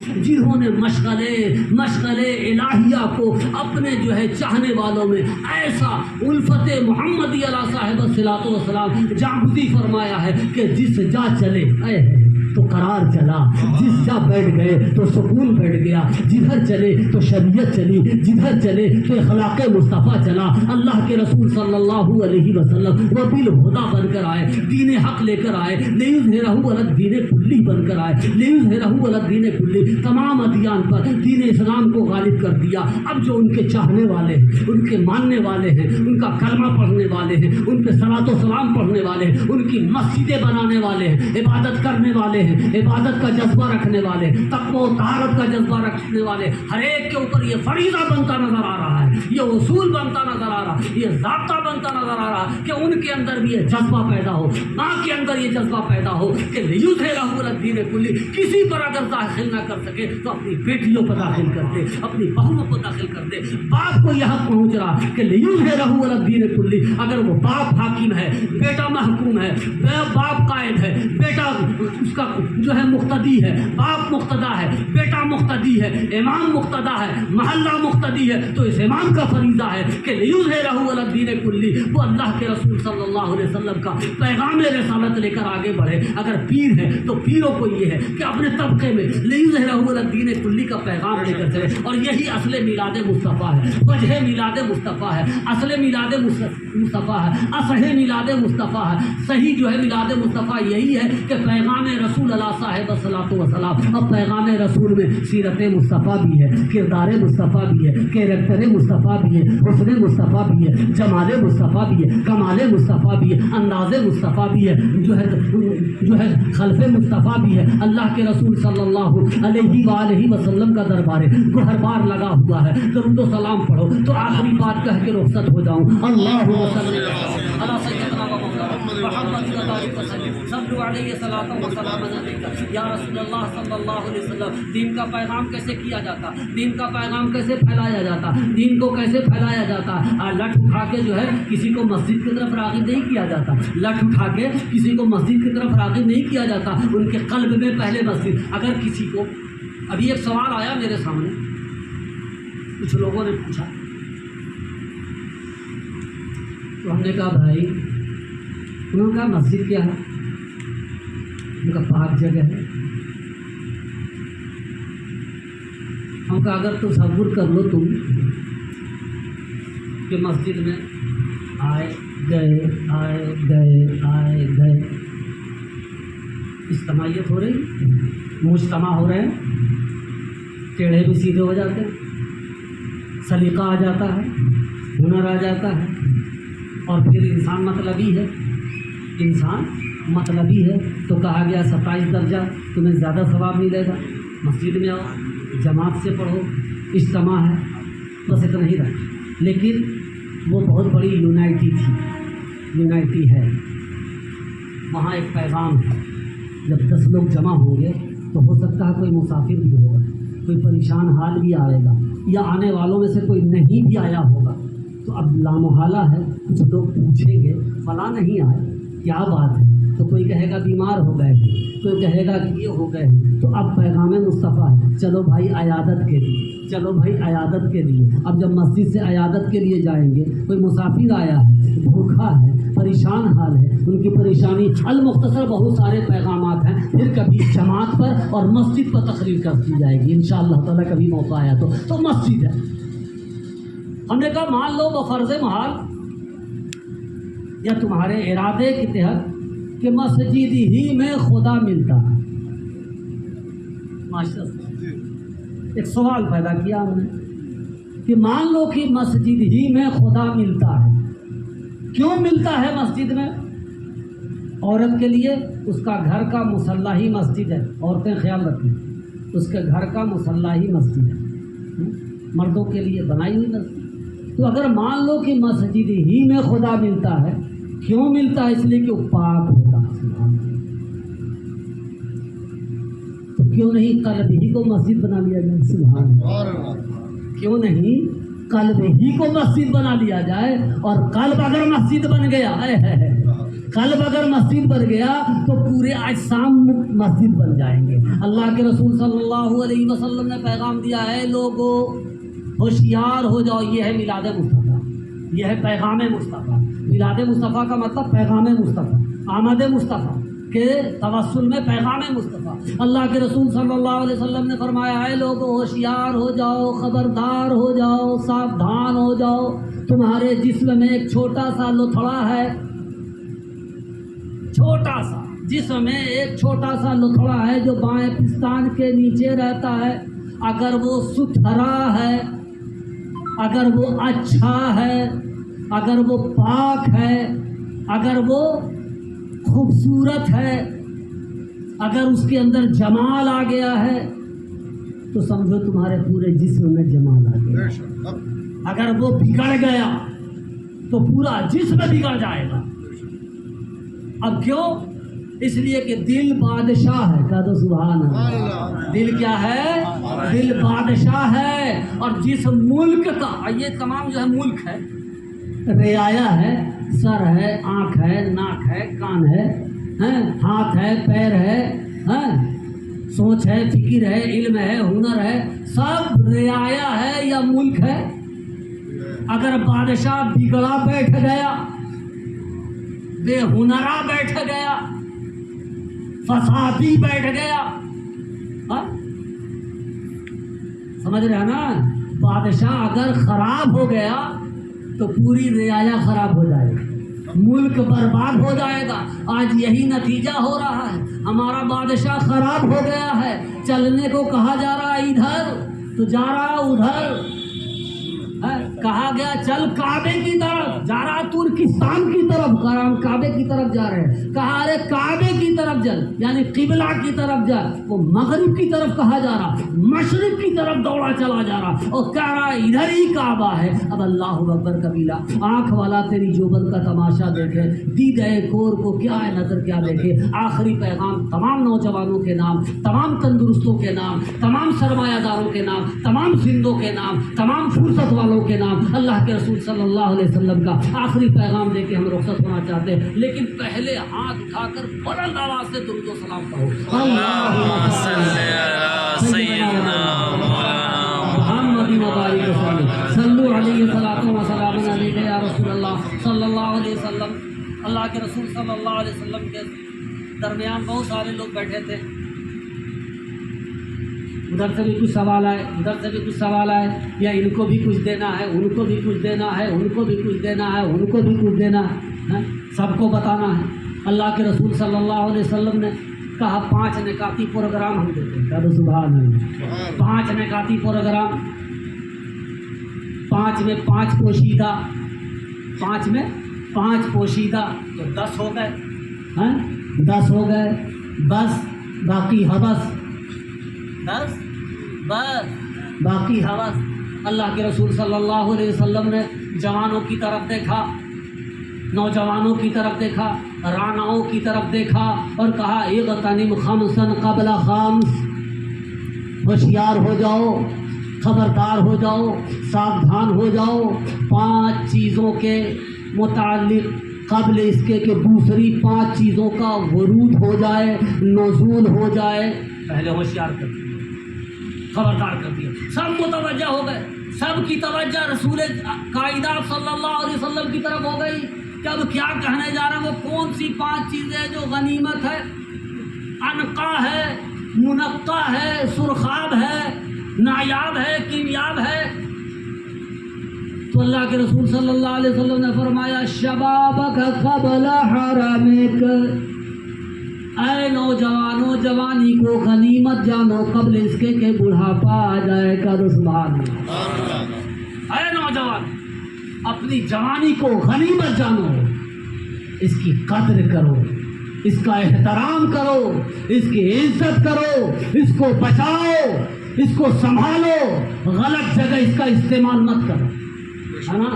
جنہوں نے مشغلے الہیہ کو اپنے جو ہے چاہنے والوں میں ایسا الفت محمدی علیہ صاحب الصلاۃ والسلام جاگزی فرمایا ہے کہ جس جا چلے تو قرار چلا، جس جا بیٹھ گئے تو سکون بیٹھ گیا، جدھر چلے تو شریعت چلی، جدھر چلے تو اخلاق مصطفیٰ چلا۔ اللہ کے رسول صلی اللہ علیہ وسلم وہ بالہدیٰ بن کر آئے، دین حق لے کر آئے، لیظہرہ علی الدین کلی بن کر آئے، لیظہرہ علی الدین کلی، تمام ادیان پر دین اسلام کو غالب کر دیا۔ اب جو ان کے چاہنے والے ہیں، ان کے ماننے والے ہیں، ان کا کلمہ پڑھنے والے ہیں، ان پہ صلاۃ و سلام پڑھنے والے ہیں، ان کی مسجدیں بنانے والے ہیں، عبادت کرنے والے ہیں، عبادت کا جذبہ رکھنے والے، تقوی و طہارت کا جذبہ رکھنے والے، ہر ایک کے اوپر یہ فریضہ بنتا نظر آ رہا ہے، یہ اصول بنتا نظر آ رہا ہے، یہ ضابطہ بنتا نظر آ رہا ہے کہ ان کے اندر بھی یہ جذبہ پیدا ہو، ماں کے اندر یہ جذبہ پیدا ہو کہ لیظہرہ علی الدین کلی، کسی پر اگر داخل نہ کر سکے تو اپنی بیٹیوں پر داخل کر دے، اپنی بہوؤں کو داخل کر دے۔ باپ کو یہ حق پہنچ رہا کہ لیظہرہ علی الدین کلی، اگر وہ باپ حاکم ہے، بیٹا محکوم ہے، باپ قائد ہے، بیٹا اس کا جو ہے مقتدی ہے، باپ مقتدا ہے، بیٹا مقتدی ہے، امام مقتدا ہے، محلہ مقتدی ہے، تو اس امام کا فریضہ ہے کہ لیظہرہ علی الدین کلی، وہ اللہ کے رسول صلی اللہ علیہ وسلم کا پیغام رسالت لے کر آگے بڑھے۔ اگر پیر ہے تو پیروں کو یہ ہے کہ اپنے طبقے میں لیظہرہ علی الدین کلی کا پیغام لے کر چلے، اور یہی اصل میلاد مصطفیٰ ہے، وجہ میلاد مصطفیٰ ہے، اصل میلاد مصطفیٰ ہے، اصح میلاد مصطفیٰ ہے۔ صحیح جو ہے میلاد مصطفیٰ یہی ہے کہ پیغام رسول اللہ صاحب الصلاۃ والسلام، اب پیغام رسول میں سیرت مصطفیٰ بھی ہے، کردار مصطفیٰ بھی ہے، کیریکٹر مصطفیٰ بھی ہے، حسن مصطفیٰ بھی ہے، جمال مصطفیٰ بھی ہے، کمال مصطفیٰ بھی ہے، انداز مصطفیٰ بھی ہے، جو ہے خلف مصطفیٰ بھی ہے۔ اللہ کے رسول صلی اللہ علیہ وآلہ وسلم کا دربار گوہر بار لگا ہوا ہے، درود و سلام پڑھو تو آخری بات کہہ کے رخصت ہو جاؤں۔ اللہم صلی علی سیدنا محمد صلو علیہ صلاۃ و سلام علیک یا رسول اللہ صلی اللہ علیہ وسلم۔ دین کا پیغام کیسے کیا جاتا، دین کا پیغام کیسے پھیلایا جاتا، دین کو کیسے پھیلایا جاتا؟ لٹ اٹھا کے جو ہے کسی کو مسجد کی طرف راغب نہیں کیا جاتا، لٹ اٹھا کے کسی کو مسجد کی طرف راغب نہیں کیا جاتا، ان کے قلب میں پہلے مسجد۔ اگر کسی کو ابھی ایک سوال آیا میرے سامنے، کچھ لوگوں نے پوچھا تو ہم نے کہا بھائی، انہوں نے کہا مسجد کیا ہے؟ ان کا پاک جگہ ہے۔ ہم کہا اگر تصور کر لو تم کہ مسجد میں آئے گئے اجتماعیت ہو رہی، مجتمع ہو رہے ہیں، ٹیڑھے بھی سیدھے ہو جاتے ہیں، سلیقہ آ جاتا ہے، ہنر آ جاتا ہے، اور پھر انسان مطلبی ہے، انسان مطلبی ہے تو کہا گیا 27 درجہ تمہیں زیادہ ثواب ملے گا، مسجد میں آؤ، جماعت سے پڑھو، اجتماع ہے، بس اتنا ہی رکھ۔ لیکن وہ بہت بڑی یونائٹی ہے، وہاں ایک پیغام ہے۔ جب 10 لوگ جمع ہوں گے تو ہو سکتا ہے کوئی مسافر بھی ہوگا، کوئی پریشان حال بھی آئے گا، یا آنے والوں میں سے کوئی نہیں بھی آیا ہوگا، تو اب لامحالہ ہے کچھ لوگ پوچھیں گے فلاں نہیں آئے، کیا بات ہے؟ تو کوئی کہے گا بیمار ہو گئے ہیں، کوئی کہے گا کہ یہ ہو گئے ہیں، تو اب پیغام مصطفیٰ ہے، چلو بھائی عیادت کے لیے، چلو بھائی عیادت کے لیے۔ اب جب مسجد سے عیادت کے لیے جائیں گے، کوئی مسافر آیا ہے، بھوکھا ہے، پریشان حال ہے، ان کی پریشانی المختصر بہت سارے پیغامات ہیں، پھر کبھی جماعت پر اور مسجد پر تقریر کر دی جائے گی انشاءاللہ تعالیٰ، کبھی موقع آیا تو مسجد ہے۔ ہم نے کہا مان لو بفرض محال یا تمہارے ارادے کے تحت کہ مسجد ہی میں خدا ملتا ہے، ماشاءاللہ ایک سوال پیدا کیا ہم نے کہ مان لو کہ مسجد ہی میں خدا ملتا ہے، کیوں ملتا ہے مسجد میں؟ عورت کے لیے اس کا گھر کا مصلی ہی مسجد ہے، عورتیں خیال رکھیں، اس کے گھر کا مصلی ہی مسجد ہے، مردوں کے لیے بنائی ہوئی مسجد۔ تو اگر مان لو کہ مسجد ہی میں خدا ملتا ہے، کیوں ملتا ہے؟ اس لیے کہ وہ پاک ہوتا ہے۔ تو کیوں نہیں قلب ہی کو مسجد بنا لیا جائے؟ سبحان اللہ، کیوں نہیں قلب ہی کو مسجد بنا لیا جائے؟ اور قلب اگر مسجد بن گیا قلب اگر مسجد بن گیا تو پورے اجسام مسجد بن جائیں گے۔ اللہ کے رسول صلی اللہ علیہ وسلم نے پیغام دیا ہے لوگوں ہوشیار ہو جاؤ، یہ ہے میلاد مصطفیٰ، یہ ہے پیغام مصطفیٰ۔ میلاد مصطفیٰ کا مطلب پیغام مصطفیٰ، آمد مصطفیٰ کے توسل میں پیغام مصطفیٰ۔ اللہ کے رسول صلی اللہ علیہ وسلم نے فرمایا ہے لوگوں ہوشیار ہو جاؤ، خبردار ہو جاؤ، ساودھان ہو جاؤ، تمہارے جسم میں ایک چھوٹا سا لتھڑا ہے، چھوٹا سا جسم میں ایک چھوٹا سا لتھڑا ہے جو بائیں پستان کے نیچے رہتا ہے، اگر وہ ستھرا ہے، اگر وہ اچھا ہے، اگر وہ پاک ہے، اگر وہ خوبصورت ہے، اگر اس کے اندر جمال آ گیا ہے تو سمجھو تمہارے پورے جسم میں جمال آ گیا۔ اگر وہ بگڑ گیا تو پورا جسم بگڑ جائے گا۔ اب کیوں؟ اس لیے کہ دل بادشاہ ہے، کہہ دو سبحان اللہ۔ دل کیا ہے؟ دل بادشاہ ہے۔ اور جس ملک کا، یہ تمام جو ہے ملک ہے، رعایا ہے، سر ہے، آنکھ ہے، ناک ہے، کان ہے، ہاتھ ہے، پیر ہے، سوچ ہے، فکر ہے، علم ہے، ہنر ہے، سب رعایا ہے یا ملک ہے۔ اگر بادشاہ بگڑا بیٹھ گیا، بے ہنرا بیٹھ گیا، فسادی بیٹھ گیا، سمجھ رہے ہیں نا؟ بادشاہ اگر خراب ہو گیا تو پوری رعایا خراب ہو جائے گا، ملک برباد ہو جائے گا۔ آج یہی نتیجہ ہو رہا ہے، ہمارا بادشاہ خراب ہو گیا ہے، چلنے کو کہا جا رہا ادھر تو جا رہا ادھر، کہا گیا چل کعبے کی طرف، جا رہا ترکستان کی طرف، کعبے کی طرف جا رہے ہیں، کہا ارے کعبے کی طرف چل، یعنی قبلہ کی طرف جا، وہ مغرب کی طرف کہا جا رہا، مشرق کی طرف دوڑا چلا جا رہا اور کہہ رہا ادھر ہی کعبہ ہے۔ اب اللہ اکبر کبیرہ، آنکھ والا تیری جوبن کا تماشا دیکھے، دیدہ کور کو کیا ہے نظر کیا دیکھے۔ آخری پیغام تمام نوجوانوں کے نام، تمام تندرستوں کے نام، تمام سرمایہ داروں کے نام، تمام زندوں کے نام، تمام فرصت والوں کے نام، اللہ کے رسول صلی اللہ علیہ وسلم کا آخری پیغام دے کے ہم رخصت ہونا چاہتے ہیں، لیکن پہلے ہاتھ اٹھا کر بلند آواز سے درود و سلام پڑھو۔ اللہم صلی علی سیدنا مولانا محمد وبارک وسلم، صلو علیہ وسلم علیہ یا رسول اللہ صلی اللہ علیہ وسلم۔ اللہ کے رسول صلی اللہ علیہ وسلم کے درمیان بہت سارے لوگ بیٹھے تھے، ادھر سے بھی کچھ سوال آئے، ادھر سے بھی کچھ سوال آئے، یا ان کو بھی کچھ دینا ہے، ان کو بھی کچھ دینا ہے، ان کو بھی کچھ دینا ہے، ان کو بھی کچھ دینا ہے، سب کو بتانا ہے۔ اللہ کے رسول صلی اللہ علیہ وسلم نے کہا 5 نکاتی پروگرام ہم دیتے ہیں، کہا سبحان اللہ۔ 5 نکاتی پروگرام، 5 میں 5 پوشیدہ، 5 میں 5 پوشیدہ تو 10 ہو گئے، 10 ہو گئے، بس باقی حوث، 10 بس باقی حوث۔ اللہ کے رسول صلی اللہ علیہ وسلم نے جوانوں کی طرف دیکھا، نوجوانوں کی طرف دیکھا، راناؤں کی طرف دیکھا اور کہا اغتنم خمسا قبل خمس، ہوشیار ہو جاؤ، خبردار ہو جاؤ، ساودھان ہو جاؤ 5 چیزوں کے متعلق قبل اس کے کہ دوسری 5 چیزوں کا ورود ہو جائے، نزول ہو جائے، پہلے ہوشیار کر دیا، خبردار کر دیا۔ سب متوجہ ہو گئے، سب کی توجہ رسول کائنات صلی اللہ علیہ وسلم کی طرف ہو گئی کہ اب کیا کہنے جا رہے ہیں، وہ کون سی 5 چیزیں جو غنیمت ہے، انقا ہے، منقع ہے، سرخاب ہے، نایاب ہے، کیمیاب ہے۔ تو اللہ کے رسول صلی اللہ علیہ وسلم نے فرمایا شبابک قبل حرمک، اے نوجوانوں جوانی کو غنیمت جانو قبل اس کے کہ بڑھاپا آ جائے گا۔ سبحان اللہ۔ اے نوجوان اپنی جوانی کو غنیمت جانو، اس کی قدر کرو، اس کا احترام کرو، اس کی عزت کرو، اس کو بچاؤ، اس کو سنبھالو، غلط جگہ اس کا استعمال مت کرو، ہے نا؟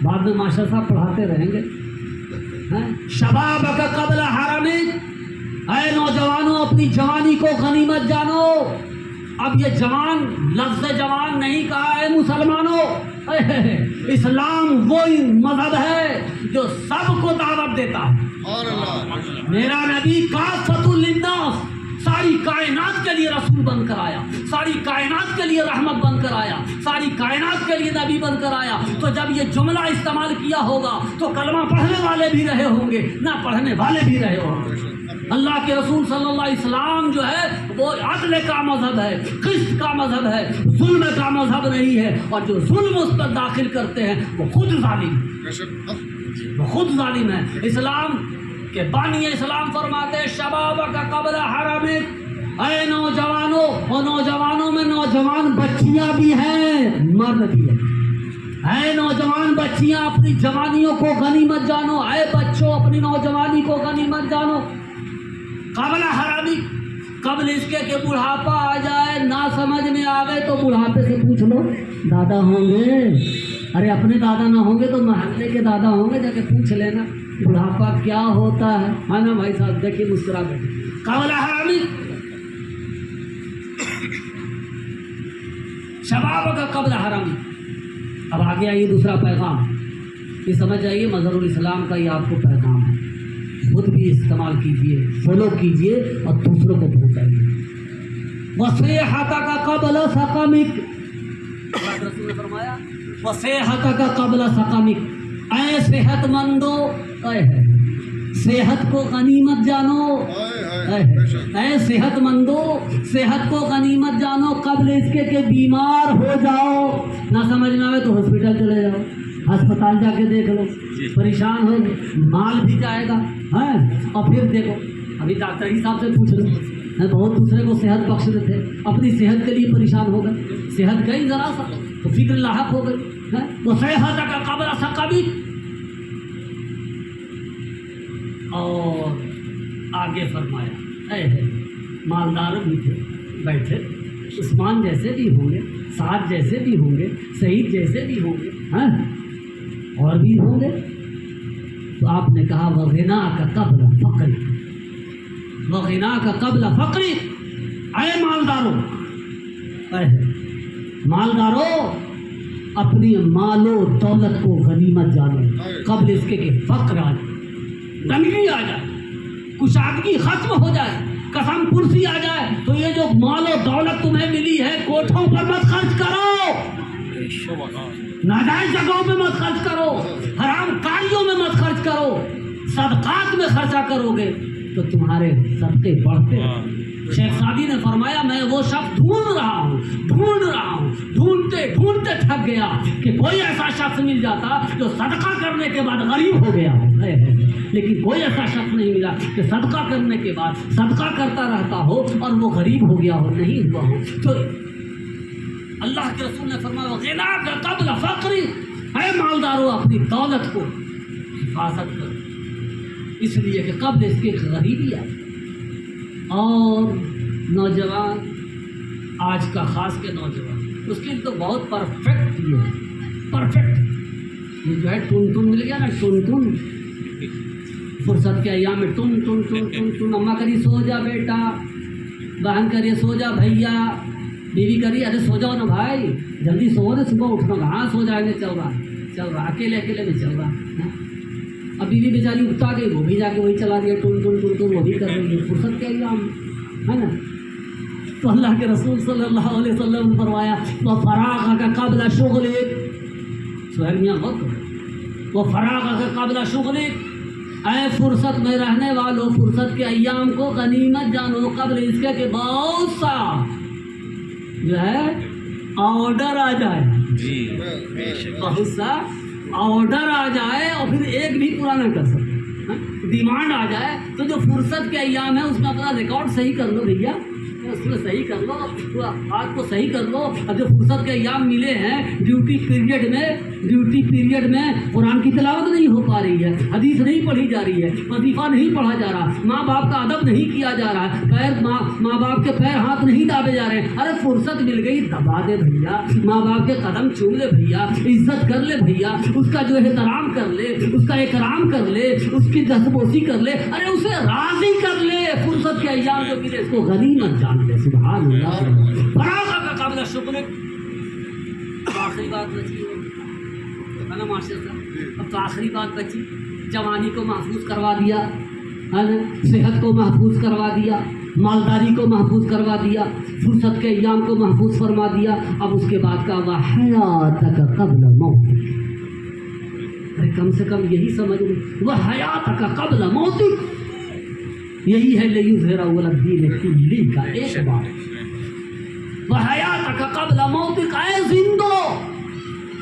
بعد میں ماشاء صاحب پڑھاتے رہیں گے۔ شبابک قبل حرمک، اے نوجوانوں اپنی جوانی کو غنیمت جانو۔ اب یہ جوان لفظ جوان نہیں کہا ہے مسلمانوں، اسلام وہی مذہب ہے جو سب کو دعوت دیتا ہے۔ میرا نبی کافۃ للناس، ساری کائنات کے لیے رسول بن کر آیا، ساری کائنات کے لیے رحمت بن کر آیا، ساری کائنات کے لیے نبی بن کر آیا۔ تو جب یہ جملہ استعمال کیا ہوگا تو کلمہ پڑھنے والے بھی رہے ہوں گے، نہ پڑھنے والے بھی رہے ہوں گے۔ اللہ کے رسول صلی اللہ علیہ وسلم جو ہے وہ عدل کا مذہب ہے، قسط کا مذہب ہے، ظلم کا مذہب نہیں ہے، اور جو ظلم اس پر داخل کرتے ہیں وہ خود ظالم، وہ خود ظالم ہے۔ اسلام کے بانی اسلام فرماتے ہیں شباب کا قبل حرمک، اے نوجوانوں، اور نوجوانوں میں نوجوان بچیاں بھی ہیں، مرد بھی ہیں۔ اے نوجوان بچیاں اپنی جوانیوں کو غنیمت جانو، اے بچوں اپنی نوجوانی کو غنیمت جانو۔ قبل حرامی، قبل اس کے کہ بڑھاپا آ جائے، نہ سمجھ میں آوے تو بڑھاپے سے پوچھ لو دادا ہوں گے، ارے اپنے دادا نہ ہوں گے تو محلے کے دادا ہوں گے، جا کے پوچھ لینا بڑھاپا کیا ہوتا ہے نا بھائی صاحب، دیکھیے مسکرا کر۔ قبل حرامی، شباب کا قبل حرامی۔ اب آگے آئیے دوسرا پیغام، یہ سمجھ جائیے مظہر الاسلام کا یہ آپ کو پیغام ہے، خود بھی استعمال کیجئے، فالو کیجئے اور دوسروں کو پہنچائیے۔ وصیحتک قبل سقمک، اللہ رسول نے فرمایا وصیحتک قبل سقمک، اے صحت مندو، صحت کو غنیمت جانو، اے صحت مندو صحت کو غنیمت جانو قبل اس کے کہ بیمار ہو جاؤ، نہ سمجھ نہ آئے تو ہاسپٹل چلے جاؤ، ہسپتال جا کے دیکھ لو، پریشان ہو مال بھی جائے گا، ہاں، اور پھر دیکھو ابھی ڈاکٹر ہی صاحب سے پوچھ لو، بہت دوسرے کو صحت بخش رہے تھے، اپنی صحت کے لیے پریشان ہو گئے، صحت گئی ذرا سا تو فکر لاحق ہو گئی۔ وہ صحت کا قبل سقمک، اور آگے فرمایا اے مالدار بھی تھے بیٹھے، عثمان جیسے بھی ہوں گے، سعد جیسے بھی ہوں گے، سعید جیسے بھی ہوں گے، ہاں اور بھی ہوں گے، تو آپ نے کہا وغنا کا قبل فقری، وغنا کا قبل فقری، اے مالداروں، اے مالداروں اپنی مال و دولت کو غنیمت جانو قبل اس کے کہ فقر آ جائے، تنگی آ جائے، کشادگی ختم ہو جائے، قسم پرسی آ جائے، تو یہ جو مال و دولت تمہیں ملی ہے کوٹھوں پر مت خرچ کرو، ناجائز جگہوں میں مت خرچ کرو، حرام کاریوں میں مت خرچ کرو، صدقات میں خرچہ کرو گے تو تمہارے صدقے بڑھتے ہیں۔ شیخ سعدی نے فرمایا میں وہ شخص ڈھونڈ رہا ہوں، ڈھونڈتے ڈھونڈتے تھک گیا کہ کوئی ایسا شخص مل جاتا جو صدقہ کرنے کے بعد غریب ہو گیا، لیکن کوئی ایسا شخص نہیں ملا کہ صدقہ کرنے کے بعد صدقہ کرتا رہتا ہو اور وہ غریب ہو گیا ہو، نہیں ہوا ہو۔ تو اللہ کے رسول نے فرمایا غنا کا قبل فقری، اے مالداروں اپنی دولت کو حفاظت کرو، اس لیے کہ قبل اس کے غریبی آئی۔ اور نوجوان آج کا خاص کے نوجوان اس کے تو بہت پرفیکٹ یہ ہے، پرفیکٹ یہ جو ہے ٹن مل گیا نا، ٹن فرصت کے ایام میں ٹن اماں کری سو جا بیٹا، بہن کریے سو جا بھیا، بیوی کری ارے سو جاؤ نا بھائی، جلدی سو نا، صبح اٹھنا گا، ہاں سو جائیں گے، چل رہا اکیلے میں چل رہا۔ اب بیوی بیچاری اٹھا گئی، وہ بھی جا کے وہی چلا دیا، ٹن وہ بھی کر رہی ہے، فرصت کے ایام ہے نا۔ تو اللہ کے رسول صلی اللہ علیہ وسلم نے فرمایا وہ فراغ کا قبل شغل، سہیل میاں غور کرو، وہ فراغ کا قبل شغل، اے فرصت میں رہنے والوں فرصت کے ایام کو غنیمت جانو قبل اس کے کہ بہت سا جو ہے آرڈر آ جائے، بہت سا آرڈر آ جائے اور پھر ایک بھی پورا نہ کر سکے، ڈیمانڈ آ جائے، تو جو فرصت کے ایام ہے اس میں اپنا ریکارڈ صحیح کر لو بھیا، اس میں صحیح کر لو، بات کو صحیح کر لو۔ اب جو فرصت کے ایام ملے ہیں ڈیوٹی پیریڈ میں قرآن کی تلاوت نہیں ہو پا رہی ہے، حدیث نہیں پڑھی جا رہی ہے، وظیفہ نہیں پڑھا جا رہا، ماں باپ کا ادب نہیں کیا جا رہا ہے، ماں باپ کے پیر ہاتھ نہیں دابے جا رہے ہیں، ارے فرصت مل گئی دبا دے بھیا، ماں باپ کے قدم چوم لے بھیا، عزت کر لے بھیا، اس کا جو احترام کر لے، اس کا اکرام کر لے، اس کی دستبوسی کر لے، ارے اسے راضی کر لے، فرصت کے ایام جو ملے اس کو غنیمت جان لے۔ سبحان اللہ، فراغ کا قابل شکر۔ آخری بات ہے نا ماشاء اللہ. اب تو آخری بات بچی, جوانی کو محفوظ کروا دیا ہے نا, صحت کو محفوظ کروا دیا, مالداری کو محفوظ کروا دیا, فرصت کے ایام کو محفوظ فرما دیا. اب اس کے بعد کا وحیاتک قبل موتک, ارے کم سے کم یہی سمجھ لیں, وحیاتک قبل موتک, یہی ہے لیظہرہ علی الدین کلہ کا ایک بات. وحیاتک قبل موتک, اے زندو,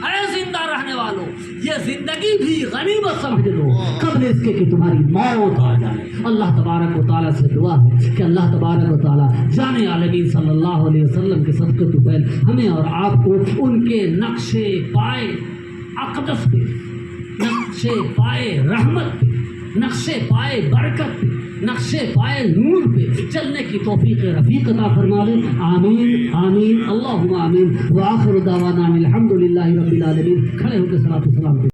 اے زندہ رہنے والوں, یہ زندگی بھی غنیمت سمجھ لو قبل اس کے کہ تمہاری موت آ جائے. اللہ تبارک و تعالیٰ سے دعا ہے کہ اللہ تبارک و تعالیٰ جان عالمین صلی اللہ علیہ وسلم کے صدقے طفیل ہمیں اور آپ کو ان کے نقش پائے اقدس پہ, نقش پائے رحمت پہ, نقش پائے برکت پہ, نقش پائے نور پہ چلنے کی توفیق رفیق عطا فرما دے. آمین آمین اللہم آمین. وآخر دعوانا الحمدللہ رب العالمین. کھڑے ہو کے صلاۃ و سلام